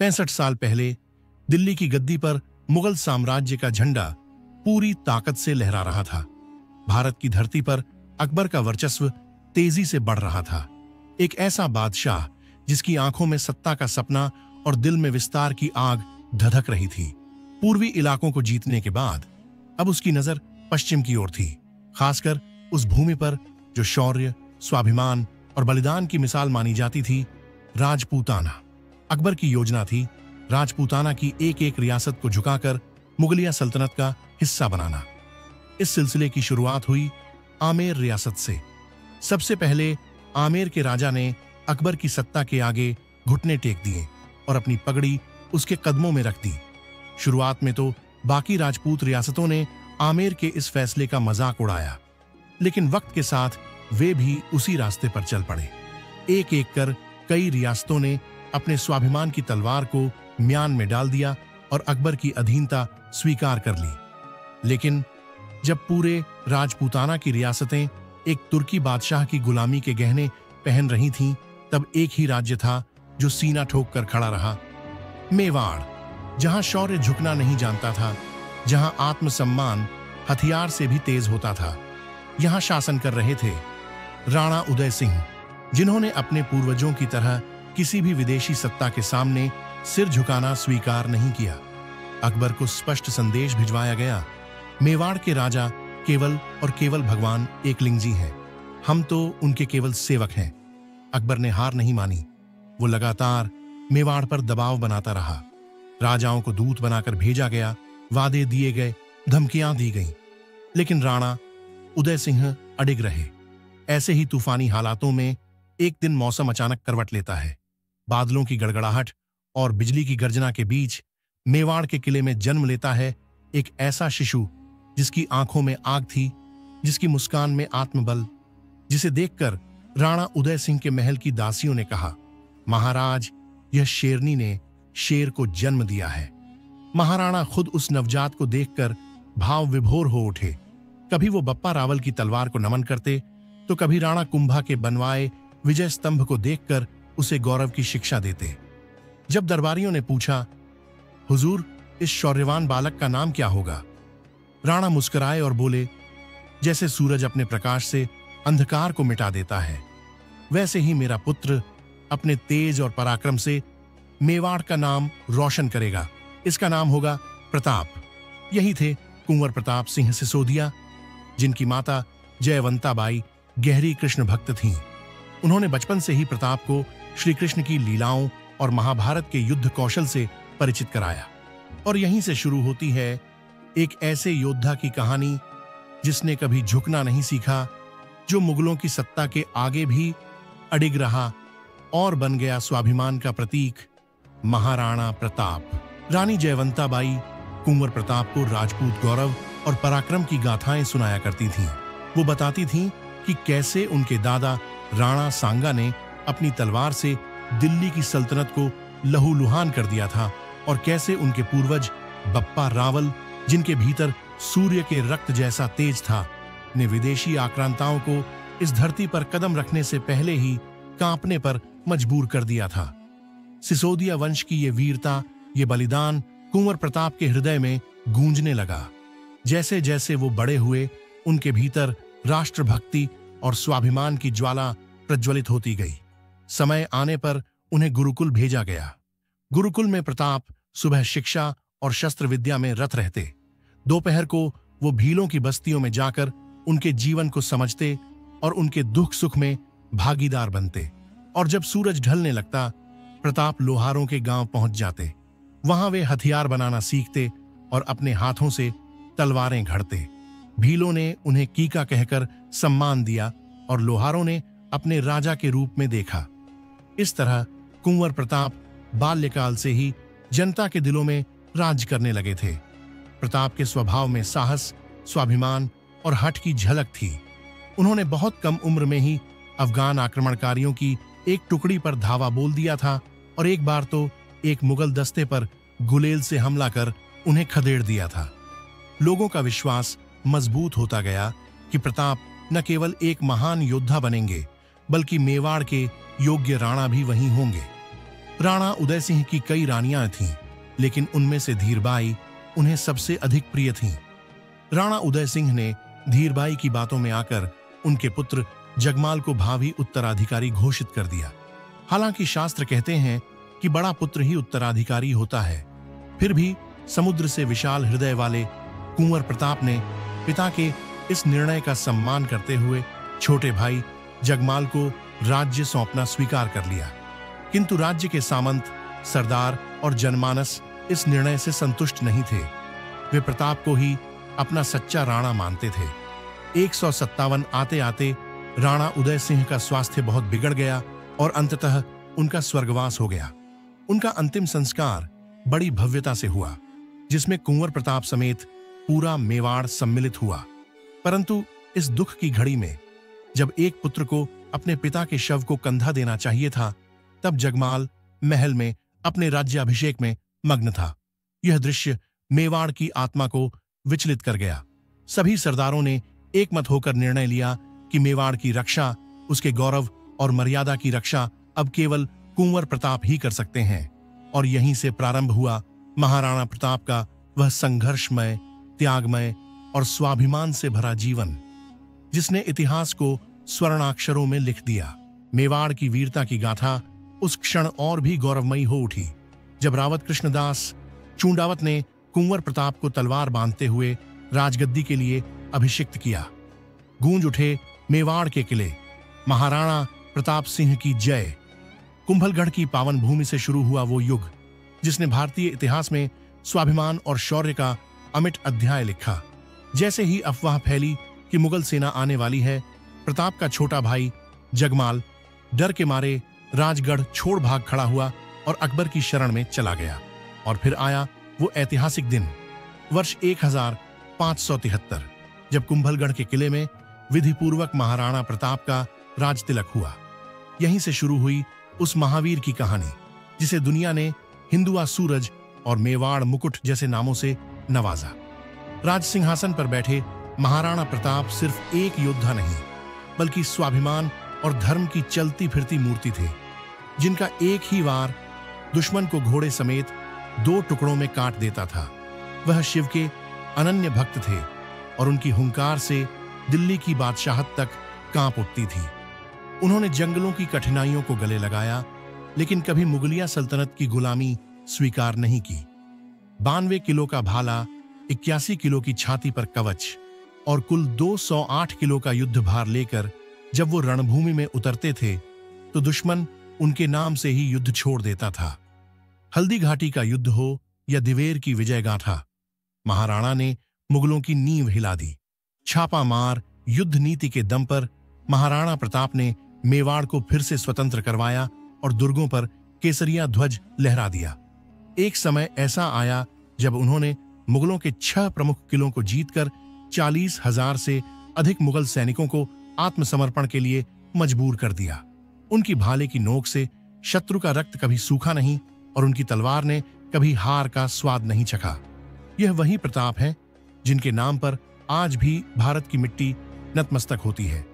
65 साल पहले दिल्ली की गद्दी पर मुगल साम्राज्य का झंडा पूरी ताकत से लहरा रहा था। भारत की धरती पर अकबर का वर्चस्व तेजी से बढ़ रहा था। एक ऐसा बादशाह जिसकी आंखों में सत्ता का सपना और दिल में विस्तार की आग धधक रही थी। पूर्वी इलाकों को जीतने के बाद अब उसकी नजर पश्चिम की ओर थी, खासकर उस भूमि पर जो शौर्य, स्वाभिमान और बलिदान की मिसाल मानी जाती थी, राजपूताना। अकबर की योजना थी राजपूताना की एक एक रियासत को झुकाकर मुगलिया सल्तनत का हिस्सा बनाना। इस सिलसिले की शुरुआत हुई आमेर रियासत से। सबसे पहले आमेर के राजा ने अकबर की सत्ता के आगे घुटने टेक दिए और अपनी पगड़ी उसके कदमों में रख दी। शुरुआत में तो बाकी राजपूत रियासतों ने आमेर के इस फैसले का मजाक उड़ाया, लेकिन वक्त के साथ वे भी उसी रास्ते पर चल पड़े। एक एक कर कई रियासतों ने अपने स्वाभिमान की तलवार को म्यान में डाल दिया और अकबर की अधीनता स्वीकार कर ली। लेकिन जब पूरे राजपूताना की रियासतें एक तुर्की बादशाह की गुलामी के गहने पहन रही थीं, तब एक ही राज्य था जो सीना ठोक कर खड़ा रहा, मेवाड़। जहां शौर्य झुकना नहीं जानता था, जहां आत्मसम्मान हथियार से भी तेज होता था, यहां शासन कर रहे थे राणा उदय सिंह, जिन्होंने अपने पूर्वजों की तरह किसी भी विदेशी सत्ता के सामने सिर झुकाना स्वीकार नहीं किया। अकबर को स्पष्ट संदेश भिजवाया गया, मेवाड़ के राजा केवल और केवल भगवान एकलिंग जी हैं, हम तो उनके केवल सेवक हैं। अकबर ने हार नहीं मानी। वो लगातार मेवाड़ पर दबाव बनाता रहा। राजाओं को दूत बनाकर भेजा गया, वादे दिए गए, धमकियां दी गईं, लेकिन राणा उदय सिंह अडिग रहे। ऐसे ही तूफानी हालातों में एक दिन मौसम अचानक करवट लेता है। बादलों की गड़गड़ाहट और बिजली की गर्जना के बीच मेवाड़ के किले में जन्म लेता है एक ऐसा शिशु जिसकी आंखों में आग थी, जिसकी मुस्कान में आत्मबल, जिसे देखकर राणा उदय सिंह के महल की दासियों ने कहा, महाराज, यह शेरनी ने शेर को जन्म दिया है। महाराणा खुद उस नवजात को देखकर भाव विभोर हो उठे। कभी वो बप्पा रावल की तलवार को नमन करते, तो कभी राणा कुंभा के बनवाए विजय स्तंभ को देखकर उसे गौरव की शिक्षा देते। जब दरबारियों ने पूछा, हुजूर, इस शौर्यवान बालक का नाम क्या होगा, राणा मुस्कुराए और बोले, जैसे सूरज अपने प्रकाश से अंधकार को मिटा देता है, वैसे ही मेरा पुत्र अपने तेज और पराक्रम से मेवाड़ का नाम रोशन करेगा। इसका नाम होगा प्रताप। यही थे कुंवर प्रताप सिंह सिसोदिया, जिनकी माता जयवंता बाई गहरी कृष्ण भक्त थीं। उन्होंने बचपन से ही प्रताप को श्री कृष्ण की लीलाओं और महाभारत के युद्ध कौशल से परिचित कराया। और यहीं से शुरू होती है एक ऐसे योद्धा की कहानी जिसने कभी झुकना नहीं सीखा, जो मुगलों की सत्ता के आगे भी अडिग रहा और बन गया स्वाभिमान का प्रतीक, महाराणा प्रताप। रानी जयवंता बाई कुंवर प्रताप को राजपूत गौरव और पराक्रम की गाथाएं सुनाया करती थीं। वो बताती थीं कि कैसे उनके दादा राणा सांगा ने अपनी तलवार से दिल्ली की सल्तनत को लहूलुहान कर दिया था, और कैसे उनके पूर्वज बप्पा रावल, जिनके भीतर सूर्य के रक्त जैसा तेज था, ने विदेशी आक्रांताओं को इस धरती पर कदम रखने से पहले ही कांपने पर मजबूर कर दिया था। सिसोदिया वंश की ये वीरता, ये बलिदान कुंवर प्रताप के हृदय में गूंजने लगा। जैसे जैसे वो बड़े हुए, उनके भीतर राष्ट्रभक्ति और स्वाभिमान की ज्वाला प्रज्वलित होती गई। समय आने पर उन्हें गुरुकुल भेजा गया। गुरुकुल में प्रताप सुबह शिक्षा और शस्त्र विद्या में रत रहते। दोपहर को वो भीलों की बस्तियों में जाकर उनके जीवन को समझते और उनके दुख सुख में भागीदार बनते। और जब सूरज ढलने लगता, प्रताप लोहारों के गांव पहुंच जाते। वहां वे हथियार बनाना सीखते और अपने हाथों से तलवारें घड़ते। भीलों ने उन्हें कीका कहकर सम्मान दिया और लोहारों ने अपने राजा के रूप में देखा। इस तरह कुंवर प्रताप बाल्यकाल से ही जनता के दिलों में राज करने लगे थे। प्रताप के स्वभाव में साहस, स्वाभिमान और हठ की झलक थी। उन्होंने बहुत कम उम्र में ही अफगान आक्रमणकारियों की एक टुकड़ी पर धावा बोल दिया था और एक बार तो एक मुगल दस्ते पर गुलेल से हमला कर उन्हें खदेड़ दिया था। लोगों का विश्वास मजबूत होता गया कि प्रताप न केवल एक महान योद्धा बनेंगे, बल्कि मेवाड़ के योग्य राणा भी वहीं होंगे। राणा उदय सिंह की कई रानियां थीं, लेकिन उनमें से धीरबाई उन्हें सबसे अधिक प्रिय थीं। राणा उदय सिंह ने धीरबाई की बातों में आकर उनके पुत्र जगमाल को भावी उत्तराधिकारी घोषित कर दिया। हालांकि शास्त्र कहते हैं कि बड़ा पुत्र ही उत्तराधिकारी होता है, फिर भी समुद्र से विशाल हृदय वाले कुंवर प्रताप ने पिता के इस निर्णय का सम्मान करते हुए छोटे भाई जगमाल को राज्य सौंपना स्वीकार कर लिया। किंतु राज्य के सामंत, सरदार और जनमानस इस निर्णय से संतुष्ट नहीं थे। वे प्रताप को ही अपना सच्चा राणा मानते थे। 157 आते आते राणा उदय सिंह का स्वास्थ्य बहुत बिगड़ गया और अंततः उनका स्वर्गवास हो गया। उनका अंतिम संस्कार बड़ी भव्यता से हुआ, जिसमें कुंवर प्रताप समेत पूरा मेवाड़ सम्मिलित हुआ। परंतु इस दुख की घड़ी में जब एक पुत्र को अपने पिता के शव को कंधा देना चाहिए था, तब जगमाल महल में अपने राज्याभिषेक में मग्न था। यह दृश्य मेवाड़ की आत्मा को विचलित कर गया। सभी सरदारों ने एकमत होकर निर्णय लिया कि मेवाड़ की रक्षा, उसके गौरव और मर्यादा की रक्षा अब केवल कुंवर प्रताप ही कर सकते हैं। और यहीं से प्रारंभ हुआ महाराणा प्रताप का वह संघर्षमय, त्यागमय और स्वाभिमान से भरा जीवन, जिसने इतिहास को स्वर्णाक्षरों में लिख दिया। मेवाड़ की वीरता की गाथा उस क्षण और भी गौरवमयी हो उठी जब रावत कृष्णदास चूंडावत ने कुंवर प्रताप को तलवार बांधते हुए राजगद्दी के लिए अभिषिक्त किया। गूंज उठे मेवाड़ के किले, महाराणा प्रताप सिंह की जय। कुंभलगढ़ की पावन भूमि से शुरू हुआ वो युग जिसने भारतीय इतिहास में स्वाभिमान और शौर्य का अमिट अध्याय लिखा। जैसे ही अफवाह फैली कि मुगल सेना आने वाली है, प्रताप का छोटा भाई जगमाल डर के मारे राजगढ़ छोड़ भाग खड़ा हुआ और अकबर की शरण में चला गया। और फिर आया वो ऐतिहासिक दिन, वर्ष 1573, जब कुंभलगढ़ के किले में विधिपूर्वक महाराणा प्रताप का राज तिलक हुआ। यहीं से शुरू हुई उस महावीर की कहानी जिसे दुनिया ने हिंदुआ सूरज और मेवाड़ मुकुट जैसे नामों से नवाजा। राज सिंहासन पर बैठे महाराणा प्रताप सिर्फ एक योद्धा नहीं, बल्कि स्वाभिमान और धर्म की चलती फिरती मूर्ति थे, जिनका एक ही वार दुश्मन को घोड़े समेत 2 टुकड़ों में काट देता था। वह शिव के अनन्य भक्त थे और उनकी हुंकार से दिल्ली की बादशाहत तक कांप उठती थी। उन्होंने जंगलों की कठिनाइयों को गले लगाया, लेकिन कभी मुगलिया सल्तनत की गुलामी स्वीकार नहीं की। 92 किलो का भाला, 81 किलो की छाती पर कवच और कुल 208 किलो का युद्ध भार लेकर जब वो रणभूमि में उतरते थे, तो दुश्मन उनके नाम से ही युद्ध छोड़ देता था। हल्दी घाटी का युद्ध हो या दिवेर की विजय गाथा, महाराणा ने मुगलों की नींव हिला दी। छापा मार युद्ध नीति के दम पर महाराणा प्रताप ने मेवाड़ को फिर से स्वतंत्र करवाया और दुर्गों पर केसरिया ध्वज लहरा दिया। एक समय ऐसा आया जब उन्होंने मुगलों के 6 प्रमुख किलों को जीतकर 40,000 से अधिक मुगल सैनिकों को आत्मसमर्पण के लिए मजबूर कर दिया। उनकी भाले की नोक से शत्रु का रक्त कभी सूखा नहीं और उनकी तलवार ने कभी हार का स्वाद नहीं चखा। यह वही प्रताप हैं जिनके नाम पर आज भी भारत की मिट्टी नतमस्तक होती है।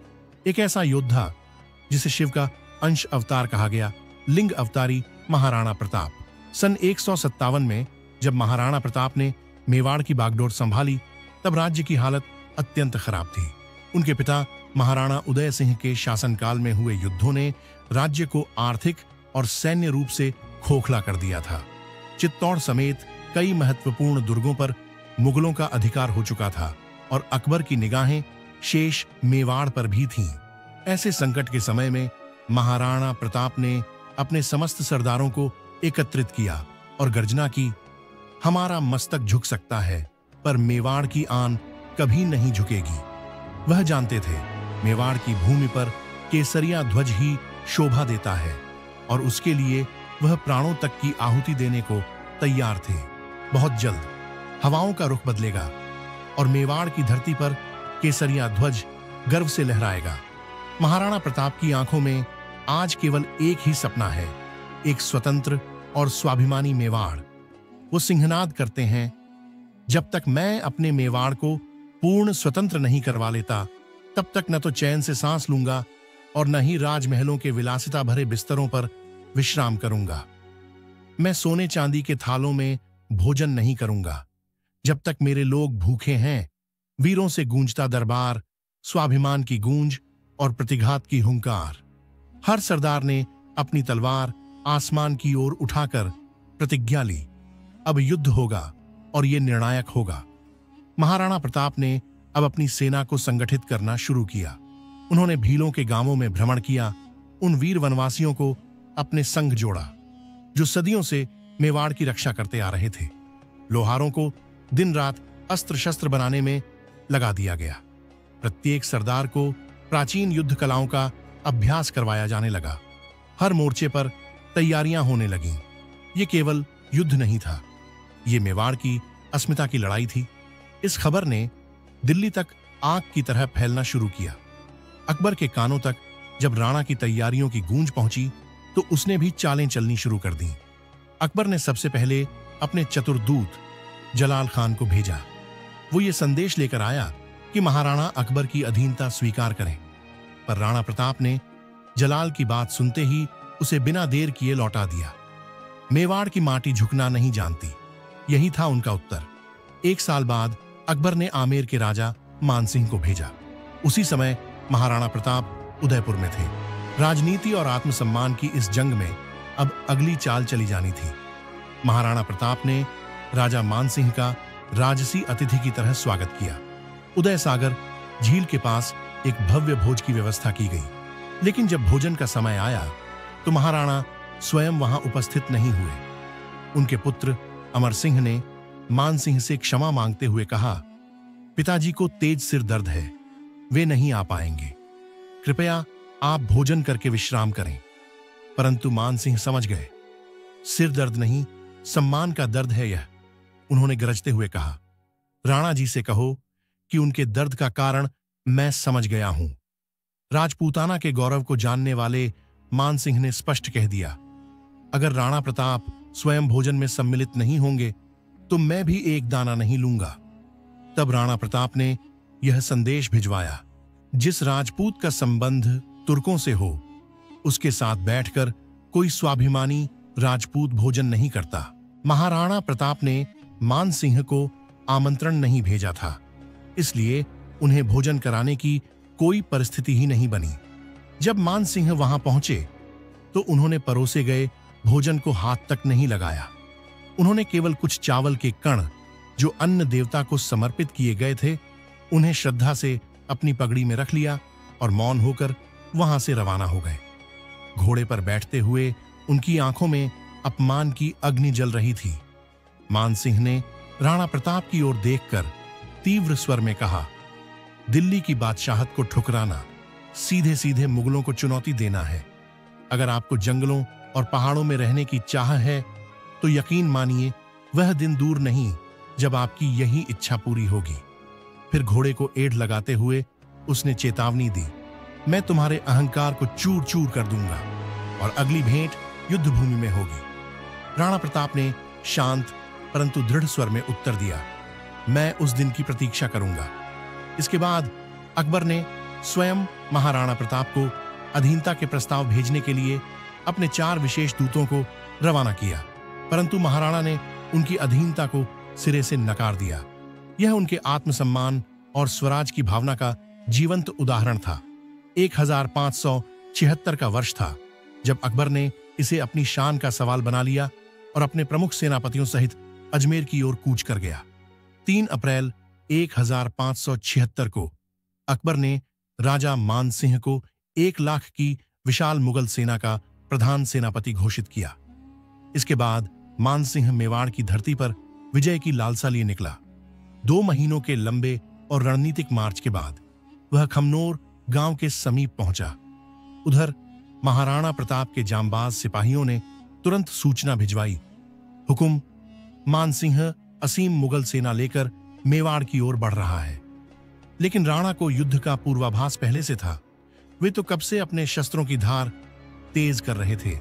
एक ऐसा योद्धा जिसे शिव का अंश अवतार कहा गया, लिंग अवतारी महाराणा प्रताप। सन 157 में जब महाराणा प्रताप ने मेवाड़ की बागडोर संभाली, तब राज्य की हालत अत्यंत खराब थी। उनके पिता महाराणा उदय सिंह के शासनकाल में हुए युद्धों ने राज्य को आर्थिक और सैन्य रूप से खोखला कर दिया था। चित्तौड़ समेत कई महत्वपूर्ण दुर्गों पर मुगलों का अधिकार हो चुका था और अकबर की निगाहें शेष मेवाड़ पर भी थीं। ऐसे संकट के समय में महाराणा प्रताप ने अपने समस्त सरदारों को एकत्रित किया और गर्जना की, हमारा मस्तक झुक सकता है पर मेवाड़ की आन कभी नहीं झुकेगी। वह जानते थे मेवाड़ की भूमि पर केसरिया ध्वज ही शोभा देता है और उसके लिए वह प्राणों तक की आहुति देने को तैयार थे। बहुत जल्द हवाओं का रुख बदलेगा और मेवाड़ की धरती पर केसरिया ध्वज गर्व से लहराएगा। महाराणा प्रताप की आंखों में आज केवल एक ही सपना है, एक स्वतंत्र और स्वाभिमानी मेवाड़। वो सिंहनाद करते हैं, जब तक मैं अपने मेवाड़ को पूर्ण स्वतंत्र नहीं करवा लेता, तब तक न तो चैन से सांस लूंगा और न ही राजमहलों के विलासिता भरे बिस्तरों पर विश्राम करूंगा। मैं सोने चांदी के थालों में भोजन नहीं करूंगा जब तक मेरे लोग भूखे हैं। वीरों से गूंजता दरबार, स्वाभिमान की गूंज और प्रतिघात की हुंकार। हर सरदार ने अपनी तलवार आसमान की ओर उठाकर प्रतिज्ञा ली, अब युद्ध होगा और ये निर्णायक होगा। महाराणा प्रताप ने अब अपनी सेना को संगठित करना शुरू किया। उन्होंने भीलों के गांवों में भ्रमण किया, उन वीर वनवासियों को अपने संग जोड़ा जो सदियों से मेवाड़ की रक्षा करते आ रहे थे। लोहारों को दिन रात अस्त्र शस्त्र बनाने में लगा दिया गया। प्रत्येक सरदार को प्राचीन युद्ध कलाओं का अभ्यास करवाया जाने लगा। हर मोर्चे पर तैयारियां होने लगीं। ये केवल युद्ध नहीं था, ये मेवाड़ की अस्मिता की लड़ाई थी। इस खबर ने दिल्ली तक आग की तरह फैलना शुरू किया। अकबर के कानों तक जब राणा की तैयारियों की गूंज पहुंची तो उसने भी चालें चलनी शुरू कर दी। अकबर ने सबसे पहले अपने चतुर जलाल खान को भेजा। वो ये संदेश लेकर आया कि महाराणा अकबर की अधीनता स्वीकार करें, पर राणा प्रताप ने जलाल की बात सुनते ही उसे बिना देर किए लौटा दिया। मेवाड़ की माटी झुकना नहीं जानती, यही था उनका उत्तर। 1 साल बाद अकबर ने आमेर के राजा मानसिंह को भेजा। उसी समय महाराणा प्रताप उदयपुर में थे। राजनीति और आत्मसम्मान की इस जंग में अब अगली चाल चली जानी थी। महाराणा प्रताप ने राजा मानसिंह का राजसी अतिथि की तरह स्वागत किया। उदय सागर झील के पास एक भव्य भोज की व्यवस्था की गई, लेकिन जब भोजन का समय आया तो महाराणा स्वयं वहां उपस्थित नहीं हुए। उनके पुत्र अमर सिंह ने मानसिंह से क्षमा मांगते हुए कहा, पिताजी को तेज सिर दर्द है, वे नहीं आ पाएंगे, कृपया आप भोजन करके विश्राम करें। परंतु मानसिंह समझ गए, सिर दर्द नहीं, सम्मान का दर्द है यह। उन्होंने गरजते हुए कहा, राणा जी से कहो कि उनके दर्द का कारण मैं समझ गया हूं। राजपूताना के गौरव को जानने वाले मानसिंह ने स्पष्ट कह दिया, अगर राणा प्रताप स्वयं भोजन में सम्मिलित नहीं होंगे तो मैं भी एक दाना नहीं लूंगा। तब राणा प्रताप ने यह संदेश भिजवाया, जिस राजपूत का संबंध तुर्कों से हो उसके साथ बैठकर कोई स्वाभिमानी राजपूत भोजन नहीं करता। महाराणा प्रताप ने मानसिंह को आमंत्रण नहीं भेजा था, इसलिए उन्हें भोजन कराने की कोई परिस्थिति ही नहीं बनी। जब मानसिंह वहां पहुंचे तो उन्होंने परोसे गए भोजन को हाथ तक नहीं लगाया। उन्होंने केवल कुछ चावल के कण जो अन्न देवता को समर्पित किए गए थे, उन्हें श्रद्धा से अपनी पगड़ी में रख लिया और मौन होकर वहां से रवाना हो गए। घोड़े पर बैठते हुए उनकी आंखों में अपमान की अग्नि जल रही थी। मानसिंह ने राणा प्रताप की ओर देखकर तीव्र स्वर में कहा, दिल्ली की बादशाहत को ठुकराना सीधे सीधे मुगलों को चुनौती देना है। अगर आपको जंगलों और पहाड़ों में रहने की चाह है तो यकीन मानिए वह दिन दूर नहीं जब आपकी यही इच्छा पूरी होगी। फिर घोड़े को एड़ लगाते हुए उसने चेतावनी दी, मैं तुम्हारे अहंकार को चूर चूर कर दूंगा और अगली भेंट युद्ध भूमि में होगी। राणा प्रताप ने शांत परंतु दृढ़ स्वर में उत्तर दिया, मैं उस दिन की प्रतीक्षा करूंगा। इसके बाद अकबर ने स्वयं महाराणा प्रताप को अधीनता के प्रस्ताव भेजने के लिए अपने 4 विशेष दूतों को रवाना किया, परंतु महाराणा ने उनकी अधीनता को सिरे से नकार दिया। यह उनके आत्मसम्मान और स्वराज की भावना का जीवंत उदाहरण था। 1576 का वर्ष था जब अकबर ने इसे अपनी शान का सवाल बना लिया और अपने प्रमुख सेनापतियों सहित अजमेर की ओर कूच कर गया। 3 अप्रैल 1576 को अकबर ने राजा मानसिंह को 1 लाख की विशाल मुगल सेना का प्रधान सेनापति घोषित किया। इसके बाद मानसिंह मेवाड़ की धरती पर विजय की लालसा लिए निकला। 2 महीनों के लंबे और रणनीतिक मार्च के बाद वह खमनोर गांव के समीप पहुंचा। उधर महाराणा प्रताप के जांबाज सिपाहियों ने तुरंत सूचना भिजवाई, हुकुम, मानसिंह असीम मुगल सेना लेकर मेवाड़ की ओर बढ़ रहा है। लेकिन राणा को युद्ध का पूर्वाभास पहले से था। वे तो कब से अपने शस्त्रों की धार तेज कर रहे थे।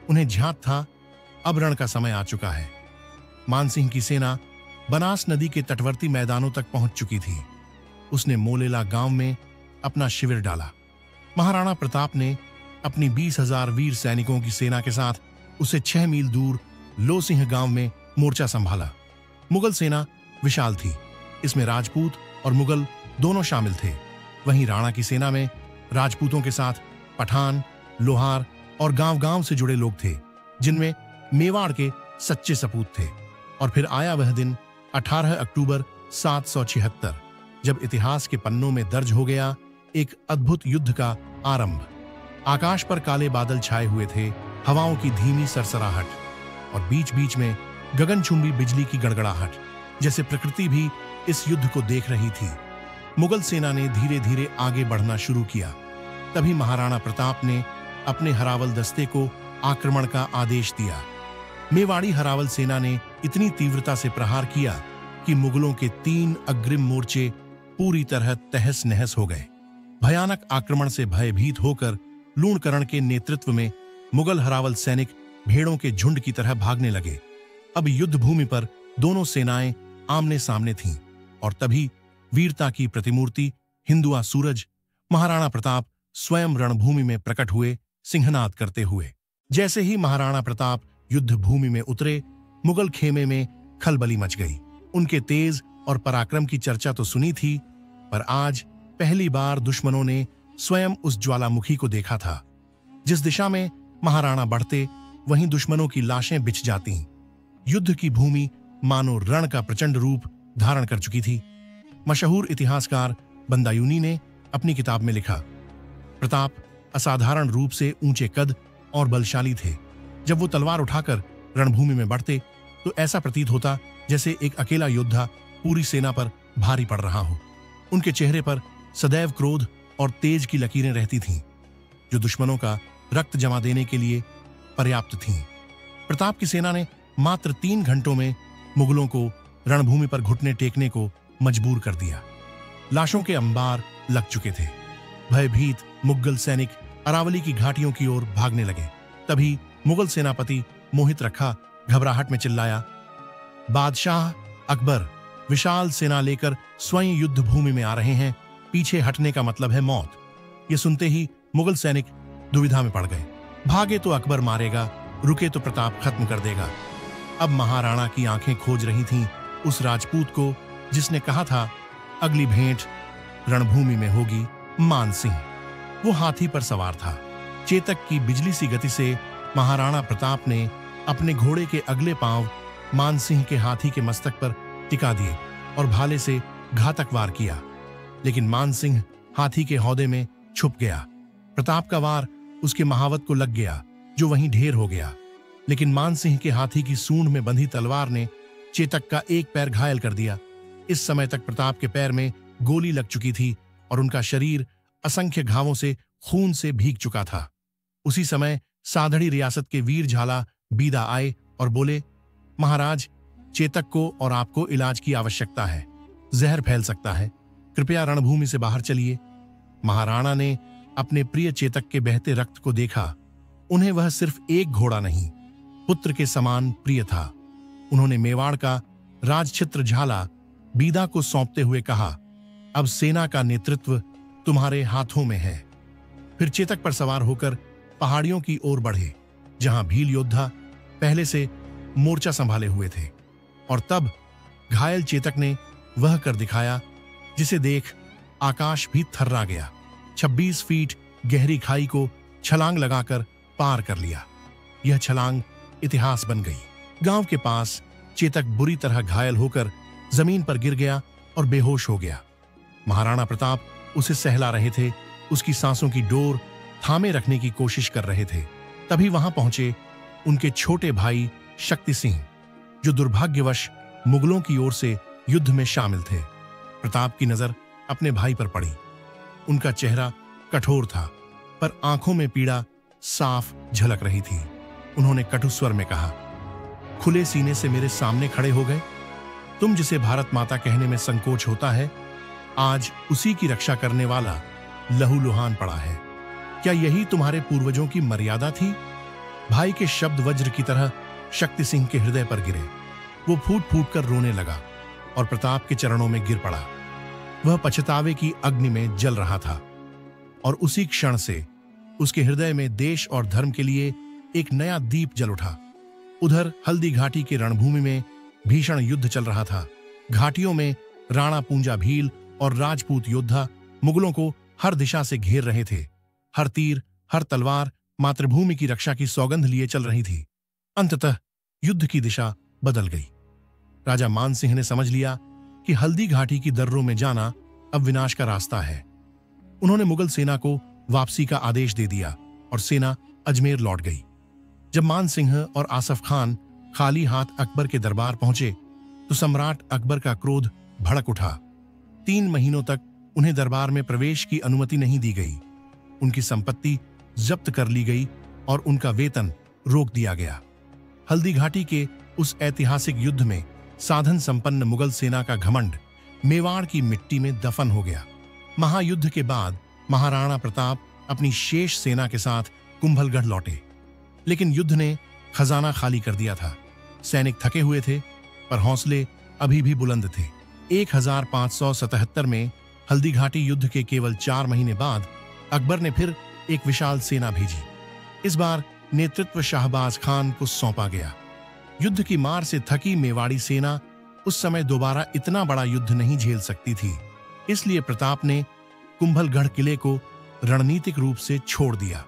उन्हें ज्ञात था अब रण का समय आ चुका है। मानसिंह की सेना बनास नदी के तटवर्ती मैदानों तक पहुंच चुकी थी। उसने मोलेला गांव में अपना शिविर डाला। महाराणा प्रताप ने अपनी 20,000 वीर सैनिकों की सेना के साथ उसे 6 मील दूर लोसिंह गांव में मोर्चा संभाला। मुगल सेना विशाल थी, इसमें राजपूत और मुगल दोनों शामिल थे। वहीं राणा की सेना में राजपूतों के साथ पठान, लोहार और गांव-गांव से जुड़े लोग थे, जिनमें मेवाड़ के सच्चे सपूत थे। और फिर आया वह दिन 18 अक्टूबर 776, जब इतिहास के पन्नों में दर्ज हो गया एक अद्भुत युद्ध का आरंभ। आकाश पर काले बादल छाए हुए थे, हवाओं की धीमी सरसराहट और बीच-बीच में गगनचुंबी बिजली की गड़गड़ाहट, जैसे प्रकृति भी इस युद्ध को देख रही थी। मुगल सेना ने धीरे-धीरे आगे बढ़ना शुरू किया। तभी महाराणा प्रताप ने अपने हरावल दस्ते को आक्रमण का आदेश दिया। मेवाड़ी हरावल सेना ने इतनी तीव्रता से प्रहार किया कि मुगलों के 3 अग्रिम मोर्चे पूरी तरह तहस-नहस हो गए। भयानक आक्रमण से भयभीत होकर लूणकरण के नेतृत्व में मुगल हरावल सैनिक भेड़ों के झुंड की तरह भागने लगे। अब युद्ध भूमि पर दोनों सेनाएं आमने सामने थीं और तभी वीरता की प्रतिमूर्ति हिंदुआ सूरज महाराणा प्रताप स्वयं रणभूमि में प्रकट हुए, सिंहनाद करते हुए। जैसे ही महाराणा प्रताप युद्ध भूमि में उतरे, मुगल खेमे में खलबली मच गई। उनके तेज और पराक्रम की चर्चा तो सुनी थी, पर आज पहली बार दुश्मनों ने स्वयं उस ज्वालामुखी को देखा था। जिस दिशा में महाराणा बढ़ते, वहीं दुश्मनों की लाशें बिछ जाती। युद्ध की भूमि मानो रण का प्रचंड रूप धारण कर चुकी थी। मशहूर इतिहासकार बंदायूनी ने अपनी किताब में लिखा, प्रताप असाधारण रूप से ऊंचे कद और बलशाली थे। जब वो तलवार उठाकर रणभूमि में बढ़ते तो ऐसा प्रतीत होता जैसे एक अकेला योद्धा पूरी सेना पर भारी पड़ रहा हो। उनके चेहरे पर सदैव क्रोध और तेज की लकीरें रहती थीं, जो दुश्मनों का रक्त जमा देने के लिए पर्याप्त थीं। प्रताप की सेना ने मात्र 3 घंटों में मुगलों को रणभूमि पर घुटने टेकने को मजबूर कर दिया। लाशों के अंबार लग चुके थे। भयभीत मुगल सैनिक अरावली की घाटियों की ओर भागने लगे। तभी मुगल सेनापति मोहित रखा घबराहट में चिल्लाया, बादशाह अकबर विशाल सेना लेकर स्वयं युद्ध भूमि में आ रहे हैं, पीछे हटने का मतलब है मौत। ये सुनते ही मुगल सैनिक दुविधा में पड़ गए। भागे तो अकबर मारेगा, रुके तो प्रताप खत्म कर देगा। अब महाराणा की आंखें खोज रही थीं उस राजपूत को जिसने कहा था, अगली भेंट रणभूमि में होगी मान सिंह। वो हाथी पर सवार था। चेतक की बिजली सी गति से महाराणा प्रताप ने अपने घोड़े के अगले पांव मान सिंह के हाथी के मस्तक पर टिका दिए और भाले से घातक वार किया। लेकिन मान सिंह हाथी के हौदे में छुप गया। प्रताप का वार उसके महावत को लग गया, जो वहीं ढेर हो गया। लेकिन मान सिंह के हाथी की सूंड में बंधी तलवार ने चेतक का एक पैर घायल कर दिया। इस समय तक प्रताप के पैर में गोली लग चुकी थी और उनका शरीर असंख्य घावों से खून से भीग चुका था। उसी समय साधड़ी रियासत के वीर झाला बीदा आए और बोले, महाराज, चेतक को और आपको इलाज की आवश्यकता है। जहर फैल सकता है, कृपया रणभूमि से बाहर चलिए। महाराणा ने अपने प्रिय चेतक के बहते रक्त को देखा। उन्हें वह सिर्फ एक घोड़ा नहीं, पुत्र के समान प्रिय था। उन्होंने मेवाड़ का राजछित्र झाला बीदा को सौंपते हुए कहा, अब सेना का नेतृत्व तुम्हारे हाथों में है। फिर चेतक पर सवार होकर पहाड़ियों की ओर बढ़े, जहां भील योद्धा पहले से मोर्चा संभाले हुए थे। और तब घायल चेतक ने वह कर दिखाया जिसे देख आकाश भी थर्रा गया। 26 फीट गहरी खाई को छलांग लगाकर पार कर लिया। यह छलांग इतिहास बन गई। गांव के पास चेतक बुरी तरह घायल होकर जमीन पर गिर गया और बेहोश हो गया। महाराणा प्रताप उसे सहला रहे थे, उसकी सांसों की डोर थामे रखने की कोशिश कर रहे थे। तभी वहां पहुंचे उनके छोटे भाई शक्ति सिंह, जो दुर्भाग्यवश मुगलों की ओर से युद्ध में शामिल थे। प्रताप की नजर अपने भाई पर पड़ी। उनका चेहरा कठोर था, पर आंखों में पीड़ा साफ झलक रही थी। उन्होंने कटु स्वर में कहा, खुले सीने से मेरे सामने खड़े हो गए। तुम जिसे भारत माता कहने में संकोच होता है, आज उसी की रक्षा करने वाला लहूलुहान पड़ा है। क्या यही तुम्हारे पूर्वजों की मर्यादा थी? भाई के शब्द वज्र की तरह शक्ति सिंह के हृदय पर गिरे। वो फूट फूट कर रोने लगा और प्रताप के चरणों में गिर पड़ा। वह पछतावे की अग्नि में जल रहा था और उसी क्षण से उसके हृदय में देश और धर्म के लिए एक नया दीप जल उठा। उधर हल्दी घाटी के रणभूमि में भीषण युद्ध चल रहा था। घाटियों में राणा पूंजा भील और राजपूत योद्धा मुगलों को हर दिशा से घेर रहे थे। हर तीर, हर तलवार मातृभूमि की रक्षा की सौगंध लिए चल रही थी। अंततः युद्ध की दिशा बदल गई। राजा मानसिंह ने समझ लिया कि हल्दी घाटी की दर्रों में जाना अब विनाश का रास्ता है। उन्होंने मुगल सेना को वापसी का आदेश दे दिया और सेना अजमेर लौट गई। जब मानसिंह और आसफ खान खाली हाथ अकबर के दरबार पहुंचे तो सम्राट अकबर का क्रोध भड़क उठा। 3 महीनों तक उन्हें दरबार में प्रवेश की अनुमति नहीं दी गई। उनकी संपत्ति जब्त कर ली गई और उनका वेतन रोक दिया गया। हल्दी घाटी के उस ऐतिहासिक युद्ध में साधन संपन्न मुगल सेना का घमंड मेवाड़ की मिट्टी में दफन हो गया। महायुद्ध के बाद महाराणा प्रताप अपनी शेष सेना के साथ कुंभलगढ़ लौटे, लेकिन युद्ध ने खजाना खाली कर दिया था। सैनिक थके हुए थे, पर हौसले अभी भी बुलंद थे। 1577 में हल्दी घाटी युद्ध के केवल 4 महीने बाद अकबर ने फिर एक विशाल सेना भेजी। इस बार नेतृत्व शाहबाज खान को सौंपा गया। युद्ध की मार से थकी मेवाड़ी सेना उस समय दोबारा इतना बड़ा युद्ध नहीं झेल सकती थी। इसलिए प्रताप ने कुंभलगढ़ किले को रणनीतिक रूप से छोड़ दिया।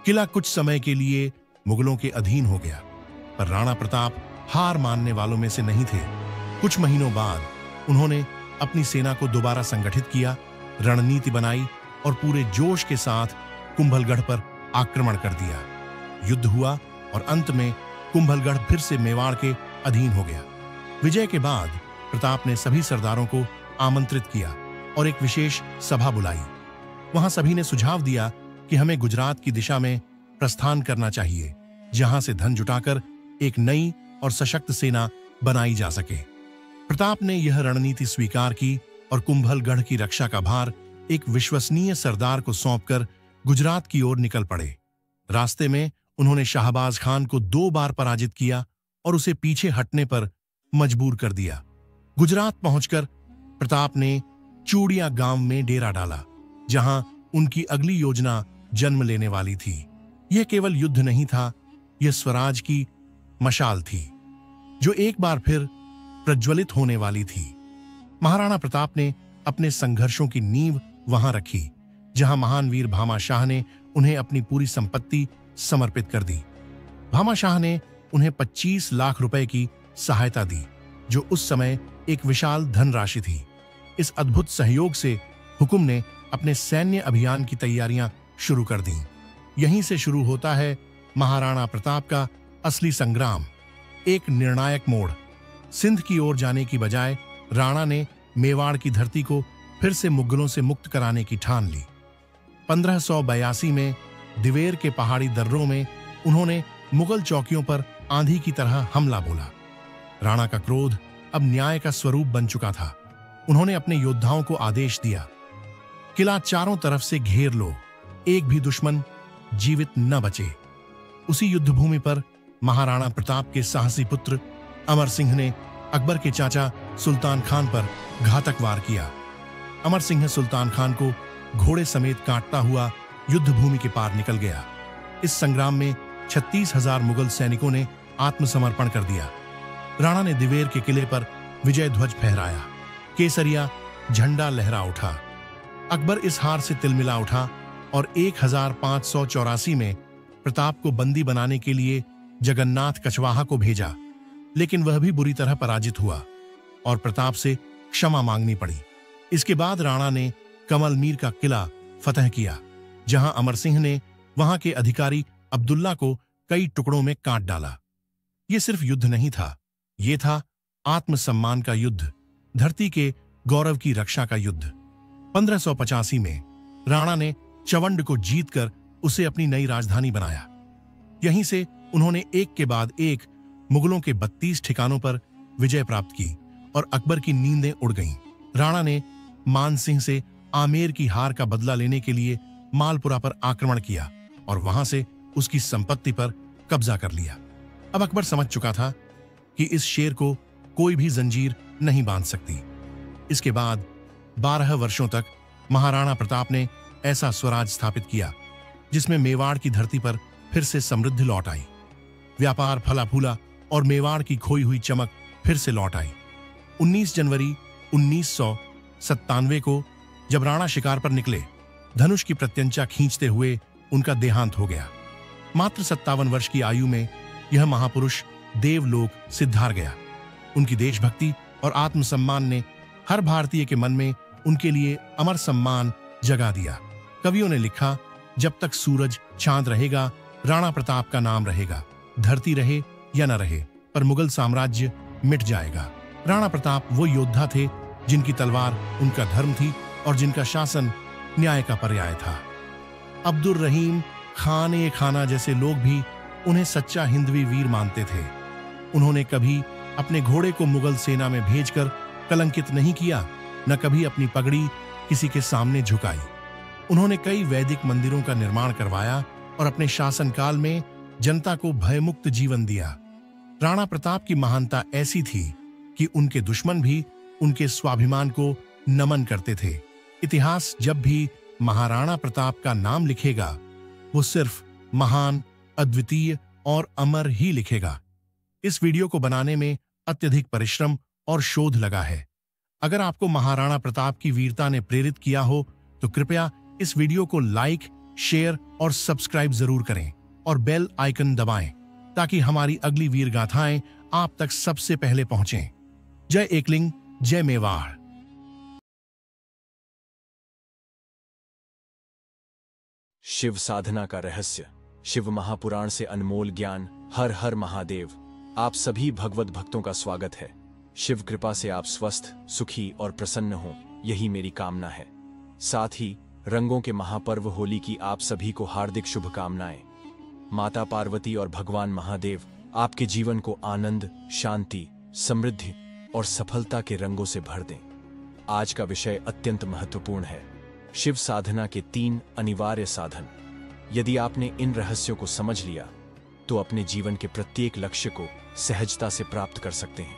किला कुछ समय के लिए मुगलों के अधीन हो गया, पर राणा प्रताप हार मानने वालों में से नहीं थे। कुछ महीनों बाद उन्होंने अपनी सेना को दोबारा संगठित किया, रणनीति बनाई और पूरे जोश के साथ कुंभलगढ़ पर आक्रमण कर दिया। युद्ध हुआ और अंत में कुंभलगढ़ फिर से मेवाड़ के अधीन हो गया। विजय के बाद प्रताप ने सभी सरदारों को आमंत्रित किया और एक विशेष सभा बुलाई। वहां सभी ने सुझाव दिया कि हमें गुजरात की दिशा में प्रस्थान करना चाहिए, जहां से धन जुटाकर एक नई और सशक्त सेना बनाई जा सके। प्रताप ने यह रणनीति स्वीकार की और कुंभलगढ़ की रक्षा का भार एक विश्वसनीय सरदार को सौंपकर गुजरात की ओर निकल पड़े। रास्ते में उन्होंने शाहबाज खान को 2 बार पराजित किया और उसे पीछे हटने पर मजबूर कर दिया। गुजरात पहुंचकर प्रताप ने चूड़िया गांव में डेरा डाला, जहां उनकी अगली योजना जन्म लेने वाली थी। यह केवल युद्ध नहीं था, यह स्वराज की मशाल थी, जो एक बार फिर प्रज्वलित होने वाली थी। महाराणा प्रताप ने अपने संघर्षों की नींव वहां रखी, जहां महान वीर भामा शाह ने उन्हें अपनी पूरी संपत्ति समर्पित कर दी। भामा शाह ने उन्हें 25 लाख रुपए की सहायता दी, जो उस समय एक विशाल धनराशि थी। इस अद्भुत सहयोग से हुकुम ने अपने सैन्य अभियान की तैयारियां शुरू कर दी। यहीं से शुरू होता है महाराणा प्रताप का असली संग्राम। एक निर्णायक मोड़। सिंध की ओर जाने की बजाय राणा ने मेवाड़ की धरती को फिर से मुगलों से मुक्त कराने की ठान ली। 1582 में दिवेर के पहाड़ी दर्रों में उन्होंने मुगल चौकियों पर आंधी की तरह हमला बोला। राणा का क्रोध अब न्याय का स्वरूप बन चुका था। उन्होंने अपने योद्धाओं को आदेश दिया, किला चारों तरफ से घेर लो, एक भी दुश्मन जीवित न बचे। उसी युद्धभूमि पर महाराणा प्रताप के साहसी पुत्र अमर सिंह ने अकबर के चाचा सुल्तान खान पर घातक वार किया। अमर सिंह सुल्तान खान को घोड़े समेत काटता हुआ युद्धभूमि के पार निकल गया। इस संग्राम में 36,000 मुगल सैनिकों ने आत्मसमर्पण कर दिया। राणा ने दिवेर के किले पर विजय ध्वज फहराया, केसरिया झंडा लहरा उठा। अकबर इस हार से तिलमिला उठा और 1584 में प्रताप को बंदी बनाने के लिए जगन्नाथ कछवाहा को भेजा, लेकिन वह भी बुरी तरह पराजित हुआ और प्रताप से क्षमा मांगनी पड़ी। इसके बाद राणा ने कमल मीर का किला फतह किया, जहां अमर सिंह ने वहां के अधिकारी अब्दुल्ला को कई टुकड़ों में काट डाला। यह सिर्फ युद्ध नहीं था, यह था आत्मसम्मान का युद्ध, धरती के गौरव की रक्षा का युद्ध। 1585 में राणा ने चवंड को जीतकर उसे अपनी नई राजधानी बनाया। यहीं से उन्होंने एक के बाद एक मुगलों के 32 ठिकानों पर विजय प्राप्त की और अकबर की नींदें उड़ गईं। राणा ने मानसिंह से आमेर की हार का बदला लेने के लिए मालपुरा पर आक्रमण किया और वहां से उसकी संपत्ति पर कब्जा कर लिया। अब अकबर समझ चुका था कि इस शेर को कोई भी जंजीर नहीं बांध सकती। इसके बाद 12 वर्षों तक महाराणा प्रताप ने ऐसा स्वराज स्थापित किया जिसमें मेवाड़ की धरती पर फिर से समृद्धि लौट आई। व्यापार फला फूला और मेवाड़ की खोई हुई चमक फिर से लौट आई। 19 जनवरी 1997 को जब राणा शिकार पर निकले, धनुष की प्रत्यंचा खींचते हुए उनका देहांत हो गया। मात्र 57 वर्ष की आयु में यह महापुरुष देवलोक सिद्धार गया। उनकी देशभक्ति और आत्मसम्मान ने हर भारतीय के मन में उनके लिए अमर सम्मान जगा दिया। कवियों ने लिखा, जब तक सूरज चांद रहेगा, राणा प्रताप का नाम रहेगा। धरती रहे या न रहे, पर मुगल साम्राज्य मिट जाएगा। राणा प्रताप वो योद्धा थे जिनकी तलवार उनका धर्म थी और जिनका शासन न्याय का पर्याय था। अब्दुल रहीम खान ए खाना जैसे लोग भी उन्हें सच्चा हिंदवी वीर मानते थे। उन्होंने कभी अपने घोड़े को मुगल सेना में भेजकर कलंकित नहीं किया, न कभी अपनी पगड़ी किसी के सामने झुकाई। उन्होंने कई वैदिक मंदिरों का निर्माण करवाया और अपने शासनकाल में जनता को भयमुक्त जीवन दिया। राणा प्रताप की महानता ऐसी थी कि उनके दुश्मन भी उनके स्वाभिमान को नमन करते थे। इतिहास जब भी महाराणा प्रताप का नाम लिखेगा, वो सिर्फ महान, अद्वितीय और अमर ही लिखेगा। इस वीडियो को बनाने में अत्यधिक परिश्रम और शोध लगा है। अगर आपको महाराणा प्रताप की वीरता ने प्रेरित किया हो तो कृपया इस वीडियो को लाइक, शेयर और सब्सक्राइब जरूर करें और बेल आइकन दबाएं ताकि हमारी अगली वीर गाथाएं आप तक सबसे पहले पहुंचें। जय एकलिंग, जय मेवाड़। शिव साधना का रहस्य, शिव महापुराण से अनमोल ज्ञान। हर हर महादेव। आप सभी भगवत भक्तों का स्वागत है। शिव कृपा से आप स्वस्थ, सुखी और प्रसन्न हों, यही मेरी कामना है। साथ ही रंगों के महापर्व होली की आप सभी को हार्दिक शुभकामनाएं। माता पार्वती और भगवान महादेव आपके जीवन को आनंद, शांति, समृद्धि और सफलता के रंगों से भर दें। आज का विषय अत्यंत महत्वपूर्ण है, शिव साधना के 3 अनिवार्य साधन। यदि आपने इन रहस्यों को समझ लिया तो अपने जीवन के प्रत्येक लक्ष्य को सहजता से प्राप्त कर सकते हैं।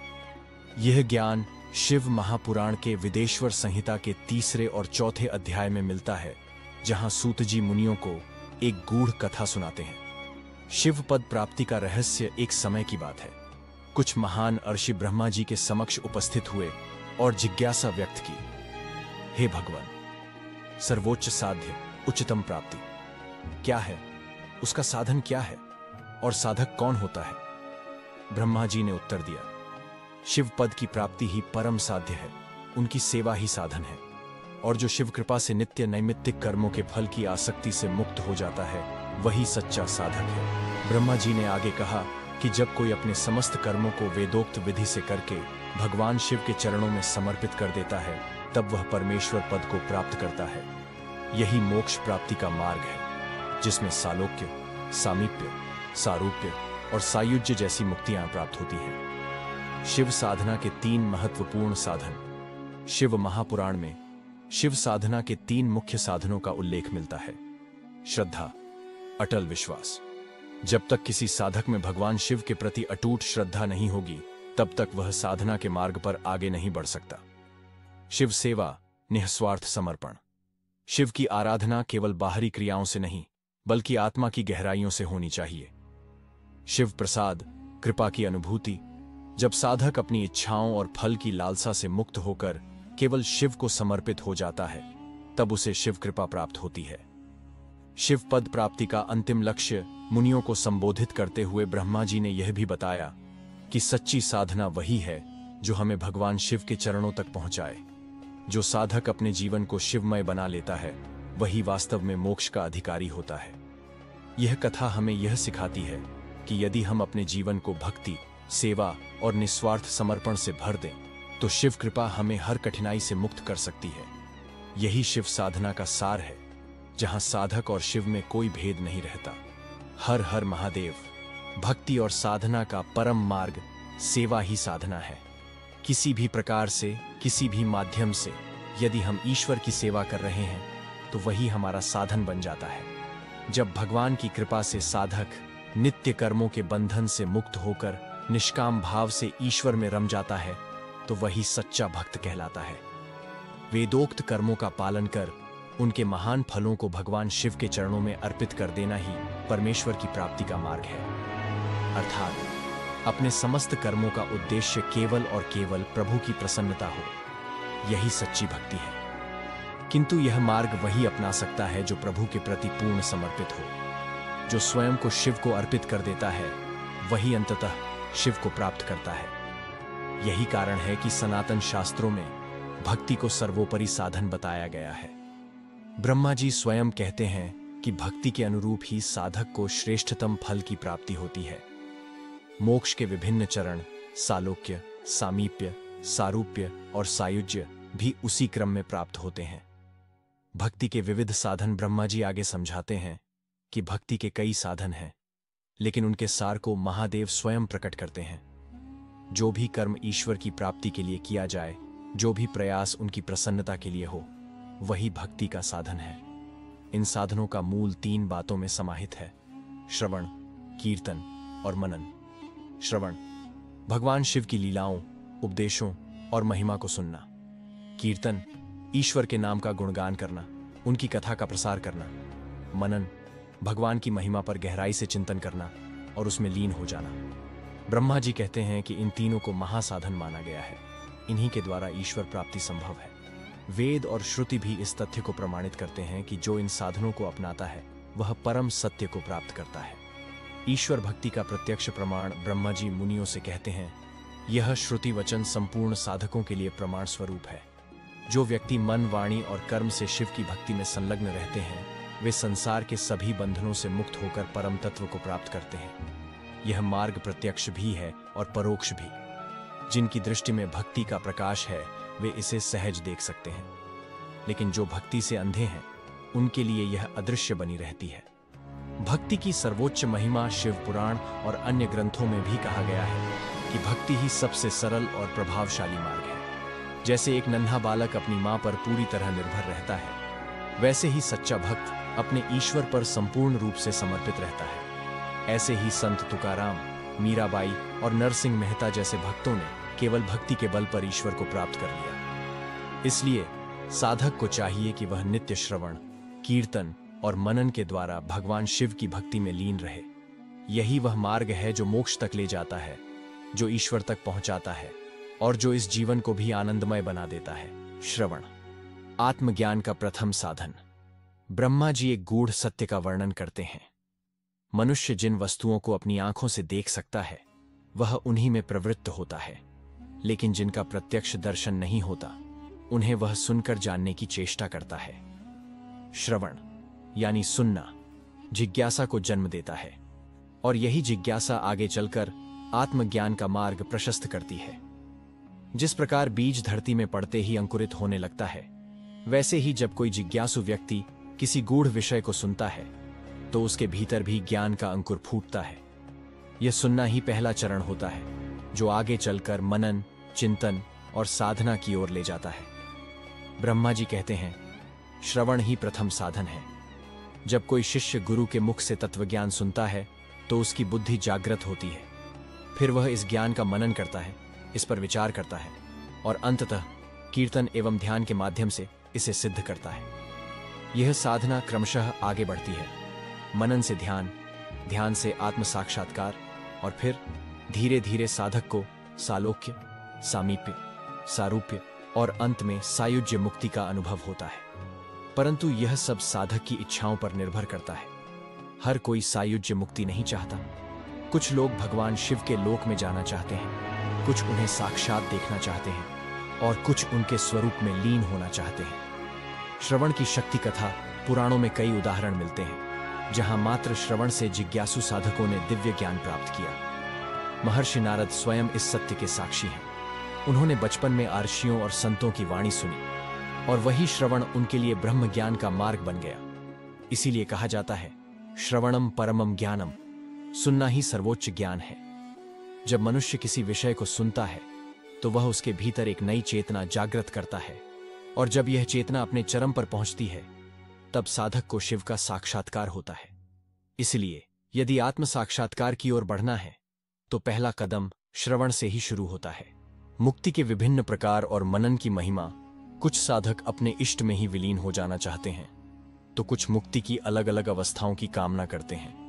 यह ज्ञान शिव महापुराण के विदेश्वर संहिता के 3 और 4 अध्याय में मिलता है, जहां सूतजी मुनियों को एक गूढ़ कथा सुनाते हैं। शिव पद प्राप्ति का रहस्य एक समय की बात है। कुछ महान ऋषि ब्रह्मा जी के समक्ष उपस्थित हुए और जिज्ञासा व्यक्त की, हे भगवान, सर्वोच्च साध्य, उच्चतम प्राप्ति क्या है? उसका साधन क्या है और साधक कौन होता है? ब्रह्मा जी ने उत्तर दिया, शिव पद की प्राप्ति ही परम साध्य है, उनकी सेवा ही साधन है। और जो शिव कृपा से नित्य नैमित्तिक कर्मों के फल की आसक्ति से मुक्त हो जाता है, वही सच्चा साधक है। ब्रह्मा जी ने आगे कहा कि जब कोई अपने समस्त कर्मों को वेदोक्त विधि से करके भगवान शिव के चरणों में समर्पित कर देता है, तब वह परमेश्वर पद को प्राप्त करता है। यही मोक्ष प्राप्ति का मार्ग है, जिसमें सालोक्य, सामीप्य, सारूप्य और सायुज्य जैसी मुक्तियां प्राप्त होती हैं। शिव साधना के 3 महत्वपूर्ण साधन। शिव महापुराण में शिव साधना के 3 मुख्य साधनों का उल्लेख मिलता है। श्रद्धा, अटल विश्वास। जब तक किसी साधक में भगवान शिव के प्रति अटूट श्रद्धा नहीं होगी, तब तक वह साधना के मार्ग पर आगे नहीं बढ़ सकता। शिव सेवा, निस्वार्थ समर्पण। शिव की आराधना केवल बाहरी क्रियाओं से नहीं, बल्कि आत्मा की गहराइयों से होनी चाहिए। शिव प्रसाद, कृपा की अनुभूति। जब साधक अपनी इच्छाओं और फल की लालसा से मुक्त होकर केवल शिव को समर्पित हो जाता है, तब उसे शिव कृपा प्राप्त होती है। शिव पद प्राप्ति का अंतिम लक्ष्य मुनियों को संबोधित करते हुए ब्रह्मा जी ने यह भी बताया कि सच्ची साधना वही है जो हमें भगवान शिव के चरणों तक पहुंचाए। जो साधक अपने जीवन को शिवमय बना लेता है, वही वास्तव में मोक्ष का अधिकारी होता है। यह कथा हमें यह सिखाती है कि यदि हम अपने जीवन को भक्ति, सेवा और निस्वार्थ समर्पण से भर दें, तो शिव कृपा हमें हर कठिनाई से मुक्त कर सकती है। यही शिव साधना का सार है, जहां साधक और शिव में कोई भेद नहीं रहता। हर हर महादेव। भक्ति और साधना का परम मार्ग सेवा ही साधना है। किसी भी प्रकार से, किसी भी माध्यम से यदि हम ईश्वर की सेवा कर रहे हैं, तो वही हमारा साधन बन जाता है। जब भगवान की कृपा से साधक नित्य कर्मों के बंधन से मुक्त होकर निष्काम भाव से ईश्वर में रम जाता है, तो वही सच्चा भक्त कहलाता है। वेदोक्त कर्मों का पालन कर उनके महान फलों को भगवान शिव के चरणों में अर्पित कर देना ही परमेश्वर की प्राप्ति का मार्ग है। अर्थात अपने समस्त कर्मों का उद्देश्य केवल और केवल प्रभु की प्रसन्नता हो। यही सच्ची भक्ति है। किंतु यह मार्ग वही अपना सकता है जो प्रभु के प्रति पूर्ण समर्पित हो। जो स्वयं को शिव को अर्पित कर देता है वही अंततः शिव को प्राप्त करता है। यही कारण है कि सनातन शास्त्रों में भक्ति को सर्वोपरि साधन बताया गया है। ब्रह्मा जी स्वयं कहते हैं कि भक्ति के अनुरूप ही साधक को श्रेष्ठतम फल की प्राप्ति होती है। मोक्ष के विभिन्न चरण सालोक्य, सामीप्य, सारूप्य और सायुज्य भी उसी क्रम में प्राप्त होते हैं। भक्ति के विविध साधन ब्रह्मा जी आगे समझाते हैं कि भक्ति के कई साधन हैं, लेकिन उनके सार को महादेव स्वयं प्रकट करते हैं। जो भी कर्म ईश्वर की प्राप्ति के लिए किया जाए, जो भी प्रयास उनकी प्रसन्नता के लिए हो, वही भक्ति का साधन है। इन साधनों का मूल 3 बातों में समाहित है: श्रवण, कीर्तन और मनन। श्रवण, भगवान शिव की लीलाओं, उपदेशों और महिमा को सुनना। कीर्तन, ईश्वर के नाम का गुणगान करना, उनकी कथा का प्रसार करना। मनन, भगवान की महिमा पर गहराई से चिंतन करना और उसमें लीन हो जाना। ब्रह्मा जी कहते हैं कि इन तीनों को महासाधन माना गया है। इन्हीं के द्वारा ईश्वर प्राप्ति संभव है। वेद और श्रुति भी इस तथ्य को प्रमाणित करते हैं कि जो इन साधनों को अपनाता है वह परम सत्य को प्राप्त करता है। ईश्वर भक्ति का प्रत्यक्ष प्रमाण ब्रह्मा जी मुनियों से कहते हैं, यह श्रुति वचन संपूर्ण साधकों के लिए प्रमाण स्वरूप है। जो व्यक्ति मन, वाणी और कर्म से शिव की भक्ति में संलग्न रहते हैं, वे संसार के सभी बंधनों से मुक्त होकर परम तत्व को प्राप्त करते हैं। यह मार्ग प्रत्यक्ष भी है और परोक्ष भी। जिनकी दृष्टि में भक्ति का प्रकाश है वे इसे सहज देख सकते हैं, लेकिन जो भक्ति से अंधे हैं उनके लिए यह अदृश्य बनी रहती है। भक्ति की सर्वोच्च महिमा शिव पुराण और अन्य ग्रंथों में भी कहा गया है कि भक्ति ही सबसे सरल और प्रभावशाली मार्ग है। जैसे एक नन्हा बालक अपनी मां पर पूरी तरह निर्भर रहता है, वैसे ही सच्चा भक्त अपने ईश्वर पर संपूर्ण रूप से समर्पित रहता है। ऐसे ही संत तुकाराम, मीराबाई और नरसिंह मेहता जैसे भक्तों ने केवल भक्ति के बल पर ईश्वर को प्राप्त कर लिया। इसलिए साधक को चाहिए कि वह नित्य श्रवण, कीर्तन और मनन के द्वारा भगवान शिव की भक्ति में लीन रहे। यही वह मार्ग है जो मोक्ष तक ले जाता है, जो ईश्वर तक पहुंचाता है और जो इस जीवन को भी आनंदमय बना देता है। श्रवण, आत्मज्ञान का प्रथम साधन। ब्रह्मा जी एक गूढ़ सत्य का वर्णन करते हैं। मनुष्य जिन वस्तुओं को अपनी आंखों से देख सकता है वह उन्हीं में प्रवृत्त होता है, लेकिन जिनका प्रत्यक्ष दर्शन नहीं होता उन्हें वह सुनकर जानने की चेष्टा करता है। श्रवण यानी सुनना जिज्ञासा को जन्म देता है और यही जिज्ञासा आगे चलकर आत्मज्ञान का मार्ग प्रशस्त करती है। जिस प्रकार बीज धरती में पड़ते ही अंकुरित होने लगता है, वैसे ही जब कोई जिज्ञासु व्यक्ति किसी गूढ़ विषय को सुनता है तो उसके भीतर भी ज्ञान का अंकुर फूटता है। यह सुनना ही पहला चरण होता है जो आगे चलकर मनन, चिंतन और साधना की ओर ले जाता है। ब्रह्मा जी कहते हैं, श्रवण ही प्रथम साधन है। जब कोई शिष्य गुरु के मुख से तत्वज्ञान सुनता है तो उसकी बुद्धि जागृत होती है। फिर वह इस ज्ञान का मनन करता है, इस पर विचार करता है और अंततः कीर्तन एवं ध्यान के माध्यम से इसे सिद्ध करता है। यह साधना क्रमशः आगे बढ़ती है। मनन से ध्यान, ध्यान से आत्म साक्षात्कार और फिर धीरे धीरे साधक को सालोक्य, सामीप्य, सारूप्य और अंत में सायुज्य मुक्ति का अनुभव होता है। परंतु यह सब साधक की इच्छाओं पर निर्भर करता है। हर कोई सायुज्य मुक्ति नहीं चाहता। कुछ लोग भगवान शिव के लोक में जाना चाहते हैं, कुछ उन्हें साक्षात देखना चाहते हैं और कुछ उनके स्वरूप में लीन होना चाहते हैं। श्रवण की शक्ति कथा पुराणों में कई उदाहरण मिलते हैं जहां मात्र श्रवण से जिज्ञासु साधकों ने दिव्य ज्ञान प्राप्त किया। महर्षि नारद स्वयं इस सत्य के साक्षी हैं। उन्होंने बचपन में आर्षियों और संतों की वाणी सुनी और वही श्रवण उनके लिए ब्रह्म ज्ञान का मार्ग बन गया। इसीलिए कहा जाता है, श्रवणम परमम ज्ञानम, सुनना ही सर्वोच्च ज्ञान है। जब मनुष्य किसी विषय को सुनता है तो वह उसके भीतर एक नई चेतना जागृत करता है और जब यह चेतना अपने चरम पर पहुंचती है तब साधक को शिव का साक्षात्कार होता है। इसलिए यदि आत्म साक्षात्कार की ओर बढ़ना है तो पहला कदम श्रवण से ही शुरू होता है। मुक्ति के विभिन्न प्रकार और मनन की महिमा, कुछ साधक अपने इष्ट में ही विलीन हो जाना चाहते हैं तो कुछ मुक्ति की अलग अलग अवस्थाओं की कामना करते हैं।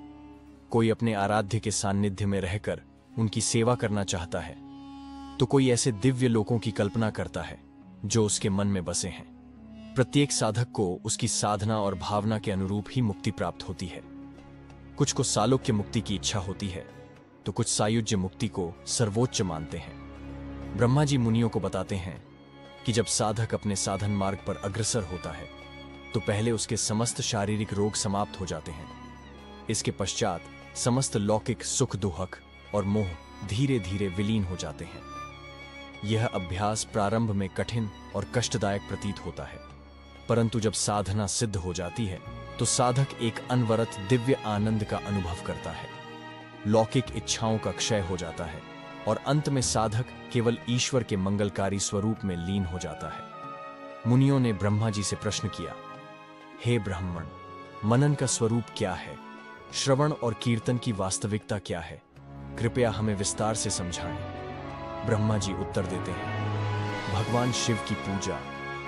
कोई अपने आराध्य के सान्निध्य में रहकर उनकी सेवा करना चाहता है, तो कोई ऐसे दिव्य लोकों की कल्पना करता है जो उसके मन में बसे हैं। प्रत्येक साधक को उसकी साधना और भावना के अनुरूप ही मुक्ति प्राप्त होती है। कुछ को सालोक्य मुक्ति की इच्छा होती है, तो कुछ सायुज्य मुक्ति को सर्वोच्च मानते हैं। ब्रह्मा जी मुनियों को बताते हैं कि जब साधक अपने साधन मार्ग पर अग्रसर होता है तो पहले उसके समस्त शारीरिक रोग समाप्त हो जाते हैं। इसके पश्चात समस्त लौकिक सुख दुहक और मोह धीरे धीरे विलीन हो जाते हैं। यह अभ्यास प्रारंभ में कठिन और कष्टदायक प्रतीत होता है, परंतु जब साधना सिद्ध हो जाती है तो साधक एक अनवरत दिव्य आनंद का अनुभव करता है। लौकिक इच्छाओं का क्षय हो जाता है और अंत में साधक केवल ईश्वर के मंगलकारी स्वरूप में लीन हो जाता है। मुनियों ने ब्रह्मा जी से प्रश्न किया, हे ब्राह्मण, मनन का स्वरूप क्या है? श्रवण और कीर्तन की वास्तविकता क्या है? कृपया हमें विस्तार से समझाएं। ब्रह्मा जी उत्तर देते हैं, भगवान शिव की पूजा,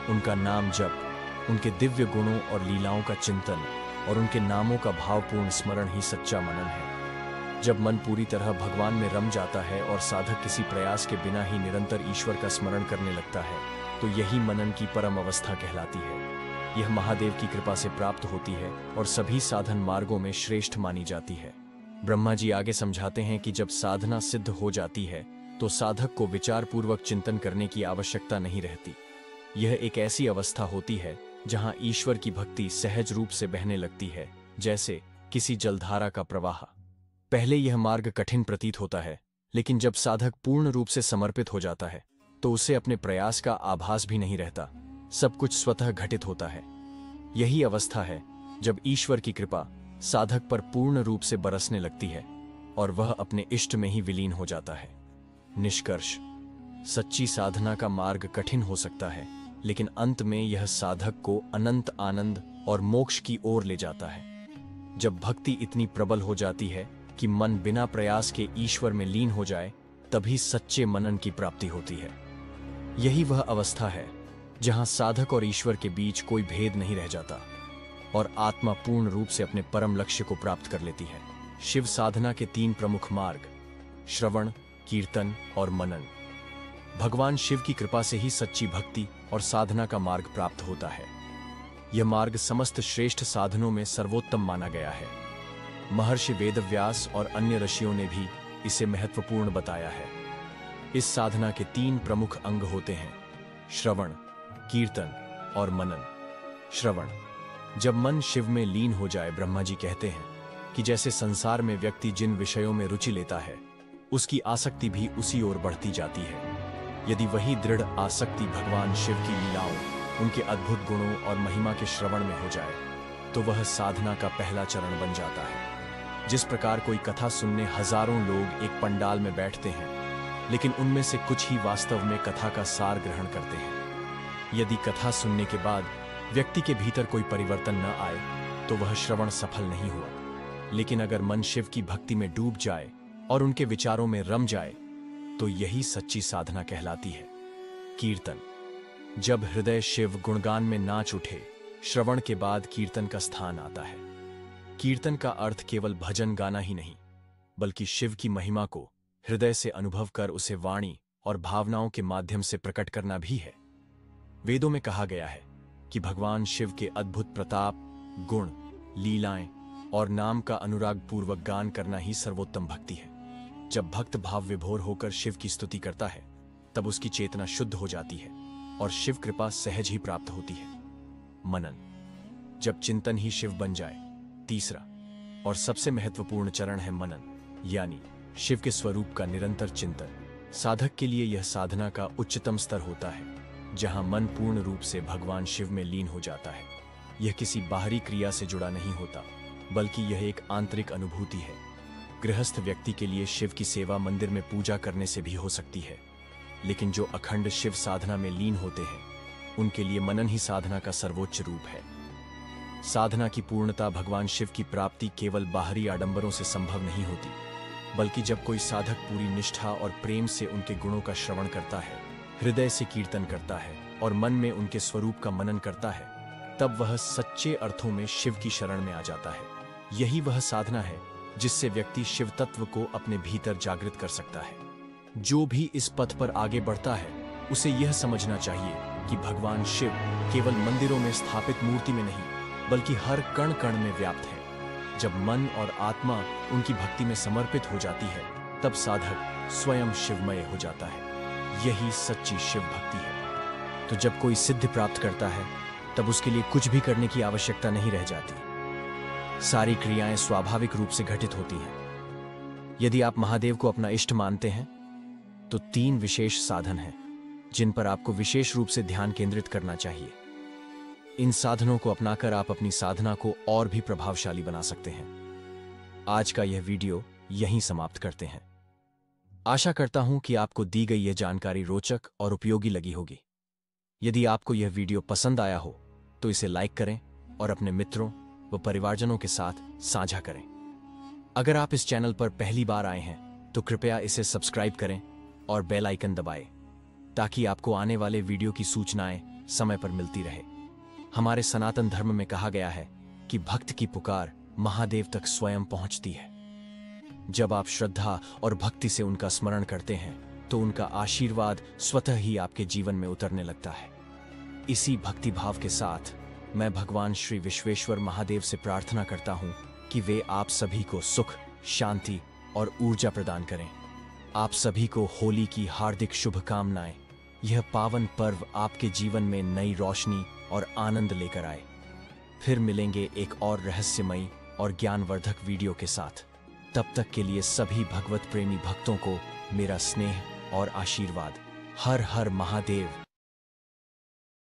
उनका नाम जप, उनके दिव्य गुणों और लीलाओं का चिंतन और उनके नामों का भावपूर्ण स्मरण ही सच्चा मनन है। जब मन पूरी तरह भगवान में रम जाता है और साधक किसी प्रयास के बिना ही निरंतर ईश्वर का स्मरण करने लगता है, तो यही मनन की परम अवस्था कहलाती है। यह महादेव की कृपा से प्राप्त होती है और सभी साधन मार्गों में श्रेष्ठ मानी जाती है। ब्रह्मा जी आगे समझाते हैं कि जब साधना सिद्ध हो जाती है तो साधक को विचारपूर्वक चिंतन करने की आवश्यकता नहीं रहती। यह एक ऐसी अवस्था होती है जहां ईश्वर की भक्ति सहज रूप से बहने लगती है, जैसे किसी जलधारा का प्रवाह। पहले यह मार्ग कठिन प्रतीत होता है, लेकिन जब साधक पूर्ण रूप से समर्पित हो जाता है तो उसे अपने प्रयास का आभास भी नहीं रहता, सब कुछ स्वतः घटित होता है। यही अवस्था है जब ईश्वर की कृपा साधक पर पूर्ण रूप से बरसने लगती है और वह अपने इष्ट में ही विलीन हो जाता है। निष्कर्ष, सच्ची साधना का मार्ग कठिन हो सकता है, लेकिन अंत में यह साधक को अनंत आनंद और मोक्ष की ओर ले जाता है। जब भक्ति इतनी प्रबल हो जाती है कि मन बिना प्रयास के ईश्वर में लीन हो जाए, तभी सच्चे मनन की प्राप्ति होती है। यही वह अवस्था है जहां साधक और ईश्वर के बीच कोई भेद नहीं रह जाता और आत्मा पूर्ण रूप से अपने परम लक्ष्य को प्राप्त कर लेती है। शिव साधना के 3 प्रमुख मार्ग, श्रवण, कीर्तन और मनन। भगवान शिव की कृपा से ही सच्ची भक्ति और साधना का मार्ग प्राप्त होता है। यह मार्ग समस्त श्रेष्ठ साधनों में सर्वोत्तम माना गया है। महर्षि वेदव्यास और अन्य ऋषियों ने भी इसे महत्वपूर्ण बताया है। इस साधना के 3 प्रमुख अंग होते हैं, श्रवण, कीर्तन और मनन। श्रवण, जब मन शिव में लीन हो जाए, ब्रह्मा जी कहते हैं कि जैसे संसार में व्यक्ति जिन विषयों में रुचि लेता है, उसकी आसक्ति भी उसी ओर बढ़ती जाती है। यदि वही दृढ़ आसक्ति भगवान शिव की लीलाओं, उनके अद्भुत गुणों और महिमा के श्रवण में हो जाए, तो वह साधना का पहला चरण बन जाता है। जिस प्रकार कोई कथा सुनने हजारों लोग एक पंडाल में बैठते हैं, लेकिन उनमें से कुछ ही वास्तव में कथा का सार ग्रहण करते हैं। यदि कथा सुनने के बाद व्यक्ति के भीतर कोई परिवर्तन न आए, तो वह श्रवण सफल नहीं हुआ। लेकिन अगर मन शिव की भक्ति में डूब जाए और उनके विचारों में रम जाए, तो यही सच्ची साधना कहलाती है। कीर्तन, जब हृदय शिव गुणगान में नाच उठे, श्रवण के बाद कीर्तन का स्थान आता है। कीर्तन का अर्थ केवल भजन गाना ही नहीं, बल्कि शिव की महिमा को हृदय से अनुभव कर उसे वाणी और भावनाओं के माध्यम से प्रकट करना भी है। वेदों में कहा गया है कि भगवान शिव के अद्भुत प्रताप, गुण, लीलाएं और नाम का अनुराग पूर्वक गान करना ही सर्वोत्तम भक्ति है। जब भक्त भाव विभोर होकर शिव की स्तुति करता है, तब उसकी चेतना शुद्ध हो जाती है और शिव कृपा सहज ही प्राप्त होती है। मनन, जब चिंतन ही शिव बन जाए। तीसरा और सबसे महत्वपूर्ण चरण है मनन, यानी शिव के स्वरूप का निरंतर चिंतन। साधक के लिए यह साधना का उच्चतम स्तर होता है, जहां मन पूर्ण रूप से भगवान शिव में लीन हो जाता है। यह किसी बाहरी क्रिया से जुड़ा नहीं होता, बल्कि यह एक आंतरिक अनुभूति है। गृहस्थ व्यक्ति के लिए शिव की सेवा मंदिर में पूजा करने से भी हो सकती है, लेकिन जो अखंड शिव साधना में लीन होते हैं, उनके लिए मनन ही साधना का सर्वोच्च रूप है। साधना की पूर्णता भगवान शिव की प्राप्ति केवल बाहरी आडंबरों से संभव नहीं होती, बल्कि जब कोई साधक पूरी निष्ठा और प्रेम से उनके गुणों का श्रवण करता है, हृदय से कीर्तन करता है और मन में उनके स्वरूप का मनन करता है, तब वह सच्चे अर्थों में शिव की शरण में आ जाता है। यही वह साधना है जिससे व्यक्ति शिव तत्व को अपने भीतर जागृत कर सकता है। जो भी इस पथ पर आगे बढ़ता है उसे यह समझना चाहिए कि भगवान शिव केवल मंदिरों में स्थापित मूर्ति में नहीं बल्कि हर कण कण में व्याप्त है। जब मन और आत्मा उनकी भक्ति में समर्पित हो जाती है तब साधक स्वयं शिवमय हो जाता है। यही सच्ची शिव भक्ति है। तो जब कोई सिद्धि प्राप्त करता है तब उसके लिए कुछ भी करने की आवश्यकता नहीं रह जाती। सारी क्रियाएं स्वाभाविक रूप से घटित होती हैं। यदि आप महादेव को अपना इष्ट मानते हैं तो 3 विशेष साधन हैं जिन पर आपको विशेष रूप से ध्यान केंद्रित करना चाहिए। इन साधनों को अपनाकर आप अपनी साधना को और भी प्रभावशाली बना सकते हैं। आज का यह वीडियो यहीं समाप्त करते हैं। आशा करता हूं कि आपको दी गई यह जानकारी रोचक और उपयोगी लगी होगी। यदि आपको यह वीडियो पसंद आया हो तो इसे लाइक करें और अपने मित्रों व परिवारजनों के साथ साझा करें। अगर आप इस चैनल पर पहली बार आए हैं तो कृपया इसे सब्सक्राइब करें और बेल आइकन दबाएं ताकि आपको आने वाले वीडियो की सूचनाएं समय पर मिलती रहे। हमारे सनातन धर्म में कहा गया है कि भक्त की पुकार महादेव तक स्वयं पहुंचती है। जब आप श्रद्धा और भक्ति से उनका स्मरण करते हैं तो उनका आशीर्वाद स्वतः ही आपके जीवन में उतरने लगता है। इसी भक्ति भाव के साथ मैं भगवान श्री विश्वेश्वर महादेव से प्रार्थना करता हूं कि वे आप सभी को सुख, शांति और ऊर्जा प्रदान करें। आप सभी को होली की हार्दिक शुभकामनाएं। यह पावन पर्व आपके जीवन में नई रोशनी और आनंद लेकर आए। फिर मिलेंगे एक और रहस्यमयी और ज्ञानवर्धक वीडियो के साथ। तब तक के लिए सभी भगवत प्रेमी भक्तों को मेरा स्नेह और आशीर्वाद। हर हर महादेव।